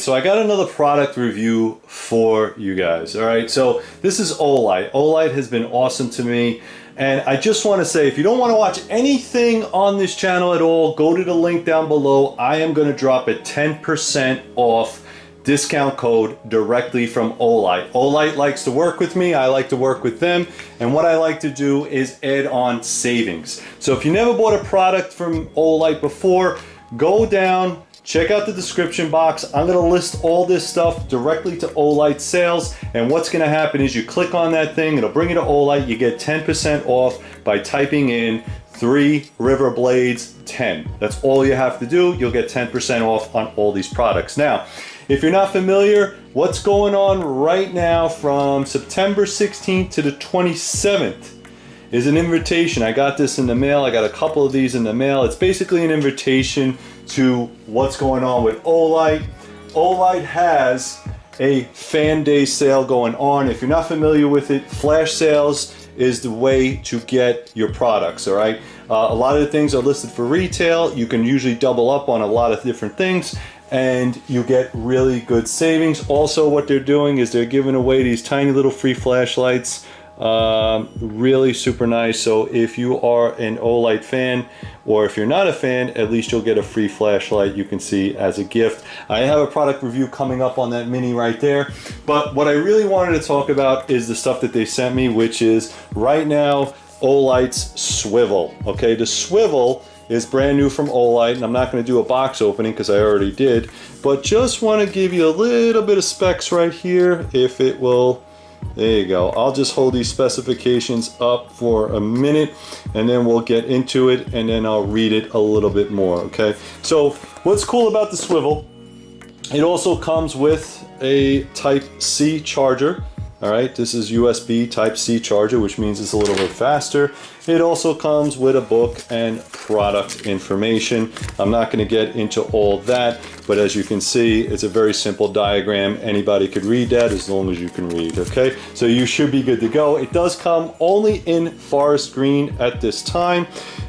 So I got another product review for you guys. All right, so this is Olight. Olight has been awesome to me, and I just want to say, if you don't want to watch anything on this channel at all, go to the link down below. I am going to drop a 10% off discount code directly from Olight. Olight likes to work with me, I like to work with them, and what I like to do is add on savings. So if you never bought a product from Olight before, go down, check out the description box. I'm going to list all this stuff directly to Olight sales, and what's going to happen is you click on that thing, it'll bring you to Olight. You get 10% off by typing in 3 River Blades 10. That's all you have to do. You'll get 10% off on all these products. Now, if you're not familiar, what's going on right now from September 16th to the 27th is an invitation. I got this in the mail. I got a couple of these in the mail. It's basically an invitation to what's going on with Olight. Olight has a fan day sale going on. If you're not familiar with it, flash sales is the way to get your products, all right? A lot of the things are listed for retail. You can usually double up on a lot of different things, and you get really good savings. Also, what they're doing is they're giving away these tiny little free flashlights. Really super nice. So if you are an Olight fan, or if you're not a fan, at least you'll get a free flashlight you can see as a gift. I have a product review coming up on that mini right there, but what I really wanted to talk about is the stuff that they sent me, which is right now Olight's Swivel. Okay, the Swivel is brand new from Olight, and I'm not going to do a box opening because I already did, but just want to give you a little bit of specs right here. If it will, there you go. I'll just hold these specifications up for a minute, and then we'll get into it, and then I'll read it a little bit more. Okay, so what's cool about the Swivel, it also comes with a Type C charger. All right, this is USB Type C charger, which means it's a little bit faster. It also comes with a book and product information. I'm not going to get into all that, but as you can see, it's a very simple diagram. Anybody could read that as long as you can read, okay? So you should be good to go. It does come only in forest green at this time,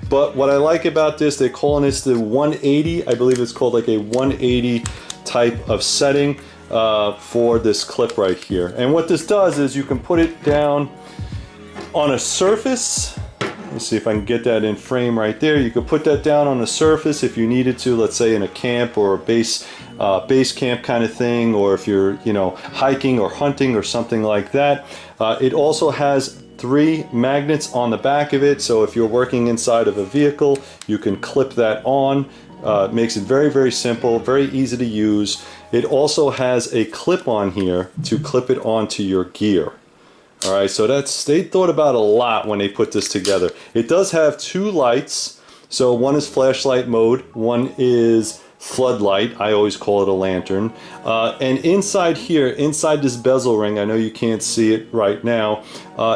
but what I like about this, they're calling this the 180. I believe it's called like a 180 type of setting for this clip right here. And what this does is you can put it down on a surface. Let's see if I can get that in frame right there. You could put that down on a surface if you needed to, let's say in a camp or a base camp kind of thing, or if you're, you know, hiking or hunting or something like that. It also has 3 magnets on the back of it, so if you're working inside of a vehicle, you can clip that on. Makes it very, very simple, very easy to use. It also has a clip on here to clip it onto your gear. All right, so they thought about a lot when they put this together. It does have 2 lights. So one is flashlight mode, one is floodlight. I always call it a lantern. And inside here, inside this bezel ring, I know you can't see it right now,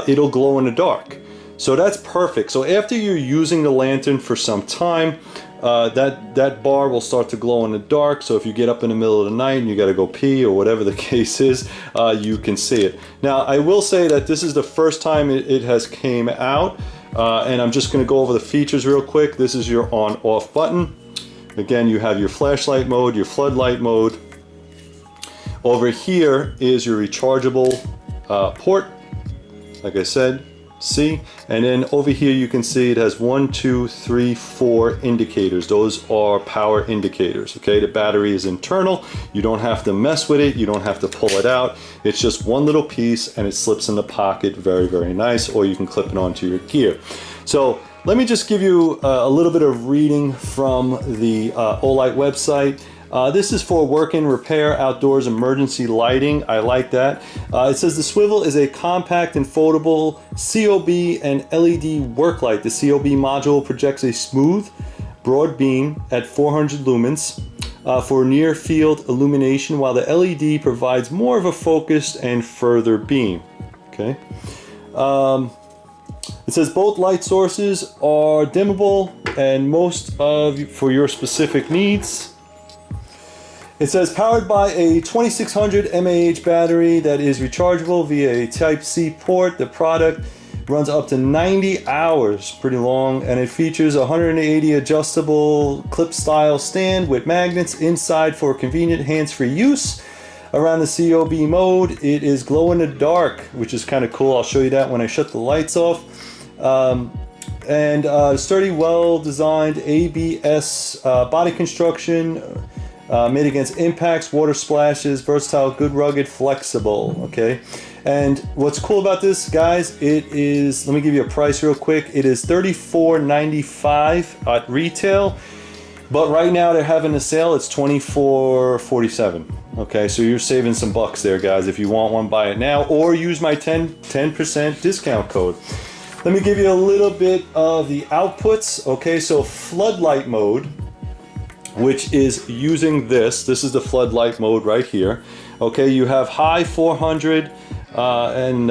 it'll glow in the dark. So that's perfect. So after you're using the lantern for some time, that bar will start to glow in the dark, so if you get up in the middle of the night and you got to go pee or whatever the case is, you can see it. Now, I will say that this is the first time it has came out, and I'm just going to go over the features real quick. This is your on-off button. Again, you have your flashlight mode, your floodlight mode. Over here is your rechargeable port, like I said. See, and then over here you can see it has 1, 2, 3, 4 indicators. Those are power indicators. Okay, the battery is internal. You don't have to mess with it. You don't have to pull it out. It's just one little piece, and it slips in the pocket. Very, very nice. Or you can clip it onto your gear. So let me just give you a little bit of reading from the Olight website. This is for work-in repair, outdoors, emergency lighting. I like that. It says the Swivel is a compact and foldable COB and LED work light. The COB module projects a smooth, broad beam at 400 lumens for near field illumination, while the LED provides more of a focused and further beam. Okay. It says both light sources are dimmable and for your specific needs. It says powered by a 2600 mAh battery that is rechargeable via a Type C port. The product runs up to 90 hours, pretty long, and it features a 180 adjustable clip style stand with magnets inside for convenient hands-free use. Around the COB mode, it is glow in the dark, which is kind of cool. I'll show you that when I shut the lights off. Sturdy, well-designed ABS body construction, made against impacts, water splashes, versatile, good, rugged, flexible. Okay, and what's cool about this, guys, it is, let me give you a price real quick. It is $34.95 at retail, but right now they're having a sale. It's $24.47. Okay, so you're saving some bucks there, guys. If you want one, buy it now, or use my 10% discount code. Let me give you a little bit of the outputs. Okay, so floodlight mode, which is using this is the floodlight mode right here. Okay, you have high 400 and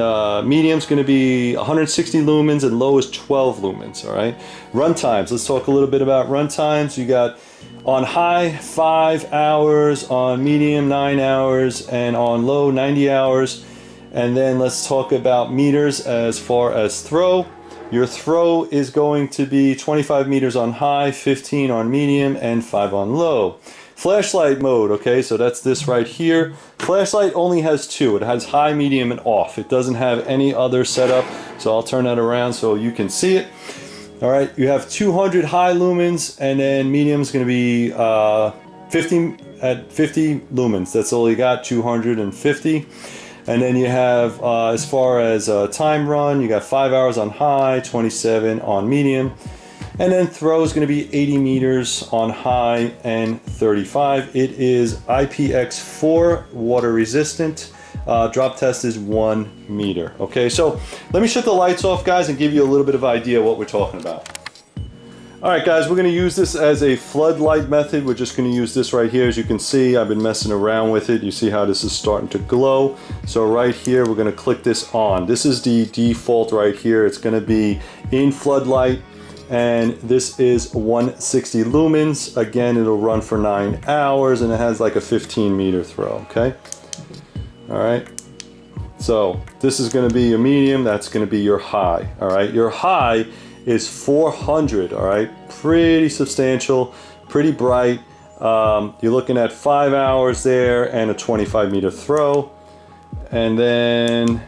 medium's going to be 160 lumens and low is 12 lumens. All right, run times, let's talk a little bit about run times. You got on high 5 hours, on medium 9 hours, and on low 90 hours. And then let's talk about meters as far as throw. Your throw is going to be 25 meters on high, 15 on medium, and 5 on low. Flashlight mode, okay, so that's this right here. Flashlight only has 2. It has high, medium, and off. It doesn't have any other setup, so I'll turn that around so you can see it. All right, you have 200 high lumens, and then medium's going to be 50 lumens. That's all you got, 250. And then you have, as far as time run, you got 5 hours on high, 27 on medium. And then throw is going to be 80 meters on high and 35. It is IPX4 water resistant. Drop test is 1 meter. Okay, so let me shut the lights off, guys, and give you a little bit of idea what we're talking about. All right, guys, we're going to use this as a floodlight method. We're just going to use this right here. As you can see, I've been messing around with it. You see how this is starting to glow. So right here, we're going to click this on. This is the default right here. It's going to be in floodlight, and this is 160 lumens. Again, it'll run for 9 hours, and it has like a 15 meter throw, okay? All right, so this is going to be your medium. That's going to be your high. All right, your high is 400. All right, pretty substantial, pretty bright. You're looking at 5 hours there and a 25 meter throw. And then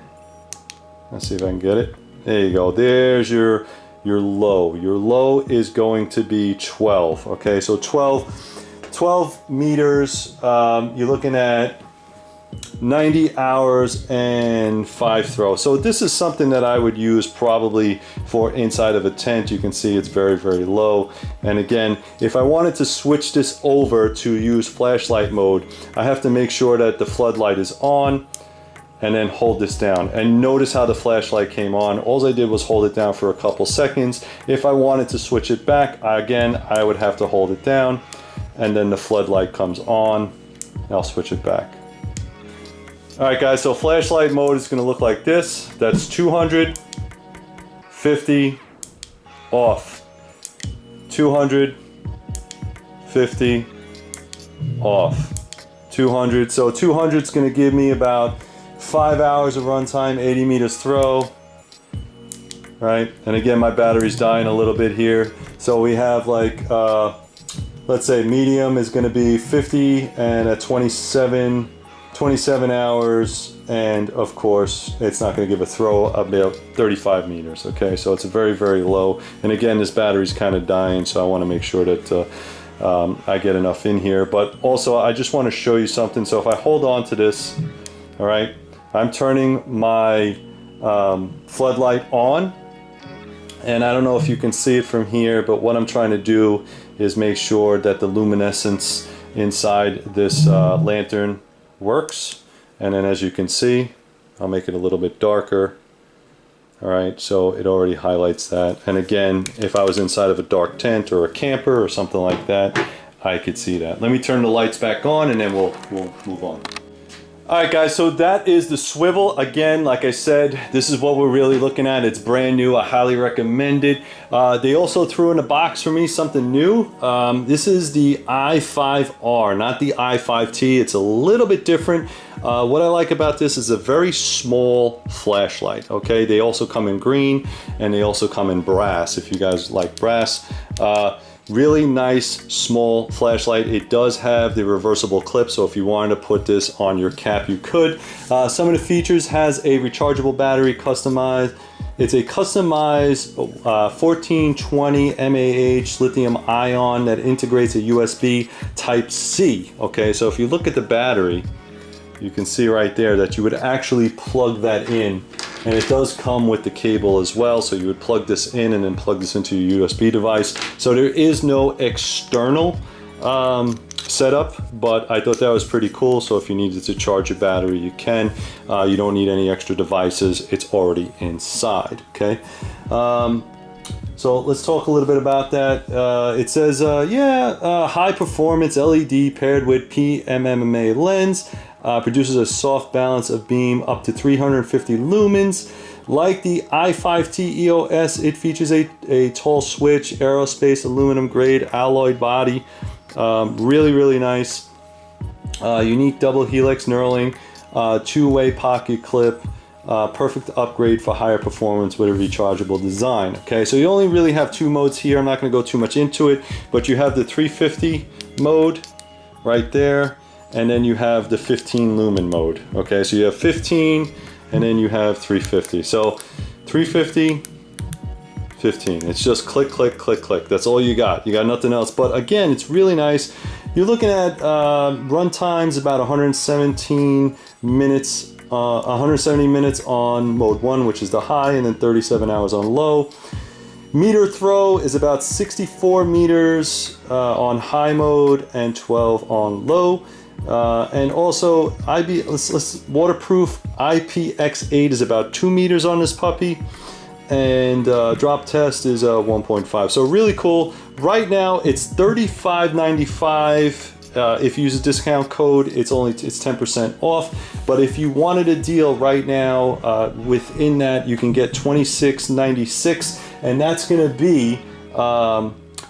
let's see if I can get it. There you go. There's your low. Your low is going to be 12. Okay, so 12 meters. You're looking at 90 hours and 5 throws. So this is something that I would use probably for inside of a tent. You can see it's very, very low. And again, if I wanted to switch this over to use flashlight mode, I have to make sure that the floodlight is on and then hold this down. And notice how the flashlight came on. All I did was hold it down for a couple seconds. If I wanted to switch it back, again, I would have to hold it down, and then the floodlight comes on. I'll switch it back. All right, guys, so flashlight mode is going to look like this. That's 250 off, 250 off, 200. So 200 is going to give me about 5 hours of runtime, 80 meters throw. Right, and again, my battery's dying a little bit here. So we have like, let's say medium is going to be 50 and at 27 hours, and of course it's not going to give a throw about 35 meters. Okay, so it's a very, very low, and again, this battery's kind of dying, so I want to make sure that I get enough in here. But also, I just want to show you something. So if I hold on to this, all right, I'm turning my floodlight on, and I don't know if you can see it from here, but what I'm trying to do is make sure that the luminescence inside this lantern works. And then, as you can see, I'll make it a little bit darker. All right, so it already highlights that. And again, if I was inside of a dark tent or a camper or something like that, I could see that. Let me turn the lights back on, and then we'll move on. All right, guys, so that is the swivel. Again, like I said, this is what we're really looking at. It's brand new. I highly recommend it. They also threw in a box for me something new. This is the i5R, not the i5T. It's a little bit different. What I like about this is a very small flashlight, okay? They also come in green and they also come in brass, if you guys like brass. Really nice small flashlight. It does have the reversible clip, so if you wanted to put this on your cap, you could. Some of the features: has a rechargeable battery, customized. It's a customized 1420 mAh lithium ion that integrates a USB Type-C. Okay, so if you look at the battery, you can see right there that you would actually plug that in, and it does come with the cable as well, so you would plug this in and then plug this into your USB device. So there is no external setup, but I thought that was pretty cool. So if you needed to charge your battery, you can. You don't need any extra devices. It's already inside, okay? So let's talk a little bit about that. It says, high performance LED paired with PMMA lens. Produces a soft balance of beam up to 350 lumens. Like the i5T EOS, it features a tall switch, aerospace aluminum grade alloy body. Really, really nice. Unique double helix knurling, two-way pocket clip. Perfect upgrade for higher performance with a rechargeable design. Okay, so you only really have two modes here. I'm not going to go too much into it, but you have the 350 mode right there. And then you have the 15 lumen mode. Okay, so you have 15 and then you have 350. So 350, 15. It's just click, click, click, click. That's all you got. You got nothing else. But again, it's really nice. You're looking at run times about 117 minutes, 170 minutes on mode 1, which is the high, and then 37 hours on low. Meter throw is about 64 meters on high mode and 12 on low. And also waterproof IPX8 is about 2 meters on this puppy, and drop test is 1.5. So really cool. Right now it's $35.95. If you use a discount code, it's 10% off. But if you wanted a deal right now, within that you can get $26.96, and that's going to be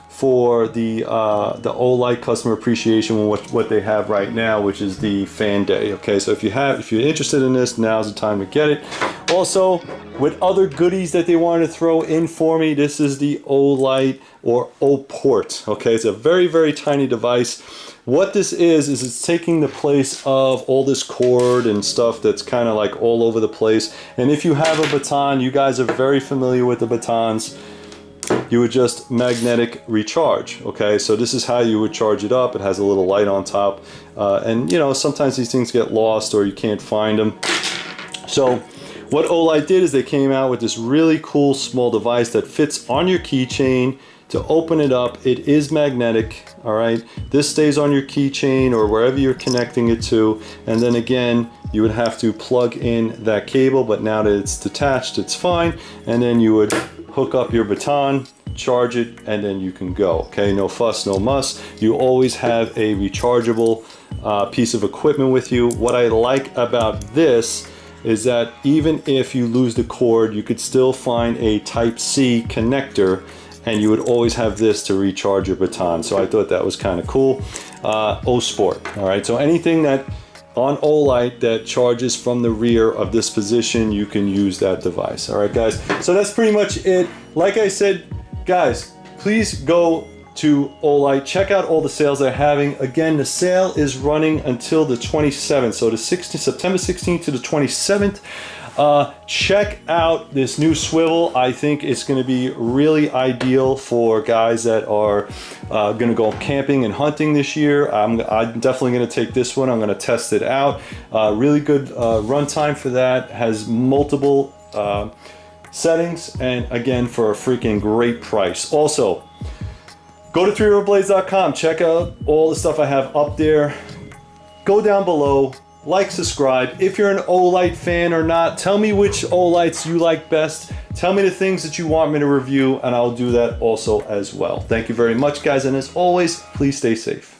for the Olight customer appreciation, what they have right now, which is the fan day. Okay, so if you're interested in this, now's the time to get it. Also, with other goodies that they wanted to throw in for me, this is the Olight or O-Port. Okay, it's a very, very tiny device. What this is it's taking the place of all this cord and stuff that's kind of like all over the place. And if you have a baton, you guys are very familiar with the batons, you would just magnetic recharge. Okay, so this is how you would charge it up. It has a little light on top, and you know, sometimes these things get lost or you can't find them. So what Olight did is they came out with this really cool small device that fits on your keychain. To open it up, it is magnetic. All right, this stays on your keychain or wherever you're connecting it to, and then again you would have to plug in that cable, but now that it's detached, it's fine. And then you would hook up your baton, charge it, and then you can go. Okay, no fuss, no muss. You always have a rechargeable piece of equipment with you. What I like about this is that even if you lose the cord, you could still find a Type-C connector, and you would always have this to recharge your baton. So I thought that was kind of cool. O-Sport, all right? So anything that on Olight that charges from the rear of this position, you can use that device. All right, guys, so that's pretty much it. Like I said, guys, please go to Olight, check out all the sales they're having. Again, the sale is running until the 27th, so the September 16th to the 27th. Check out this new swivel. I think it's going to be really ideal for guys that are going to go camping and hunting this year. I'm definitely going to take this one. I'm going to test it out. Really good runtime for that. Has multiple settings, and again, for a freaking great price. Also, go to 3roadblades.com. Check out all the stuff I have up there. Go down below. Like, subscribe. If you're an Olight fan or not, tell me which Olights you like best. Tell me the things that you want me to review, and I'll do that also as well. Thank you very much, guys, and as always, please stay safe.